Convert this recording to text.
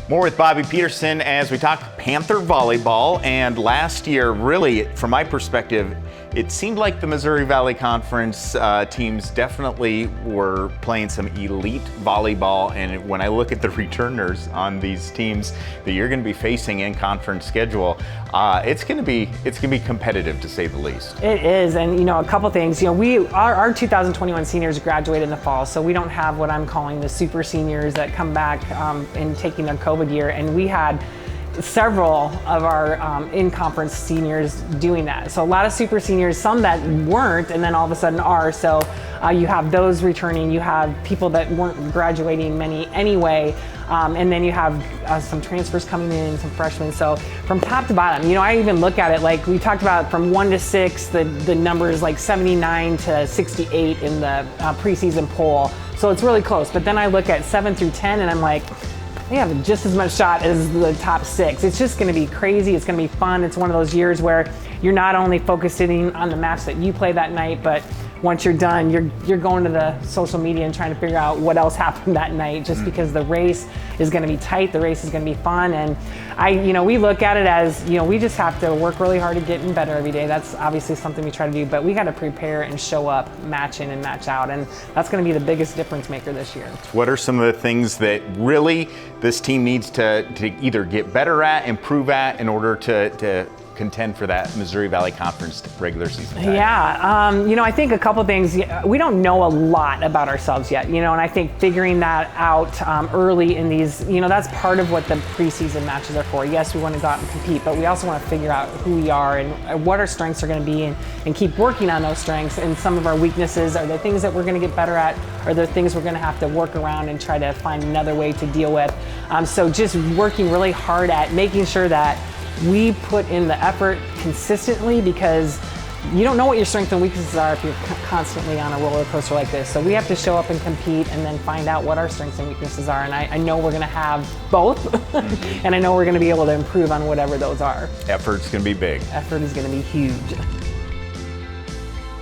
More with Bobbi Petersen as we talk Panther volleyball. And last year, really, from my perspective, it seemed like the Missouri Valley Conference teams definitely were playing some elite volleyball. And when I look at the returners on these teams that you're going to be facing in conference schedule, it's going to be competitive, to say the least. It is, and a couple things. Our 2021 seniors graduated in the fall, so we don't have what I'm calling the super seniors that come back and taking their COVID year, and we had several of our in-conference seniors doing that. So a lot of super seniors, some that weren't, and then all of a sudden are. So you have those returning, you have people that weren't graduating many anyway, and then you have some transfers coming in, some freshmen. So from top to bottom, I even look at it like we talked about from 1 to 6, the number is like 79 to 68 in the preseason poll. So it's really close. But then I look at 7 through 10 and I'm like, they have just as much shot as the top 6. It's just going to be crazy. It's going to be fun. It's one of those years where you're not only focusing on the match that you play that night, but once you're done, you're going to the social media and trying to figure out what else happened that night, just because the race is going to be tight, the race is going to be fun. And we look at it as, we just have to work really hard at getting better every day. That's obviously something we try to do, but we got to prepare and show up, match in and match out. And that's going to be the biggest difference maker this year. What are some of the things that really this team needs to either get better at, improve at, in order to contend for that Missouri Valley Conference regular season title? Yeah, I think a couple things. We don't know a lot about ourselves yet, and I think figuring that out early in these, that's part of what the preseason matches are for. Yes, we want to go out and compete, but we also want to figure out who we are and what our strengths are going to be, and keep working on those strengths. And some of our weaknesses are the things that we're going to get better at, or the things we're going to have to work around and try to find another way to deal with. So just working really hard at making sure that we put in the effort consistently, because you don't know what your strengths and weaknesses are if you're constantly on a roller coaster like this. So we have to show up and compete and then find out what our strengths and weaknesses are. And I know we're going to have both, and I know we're going to be able to improve on whatever those are. Effort's going to be big. Effort is going to be huge.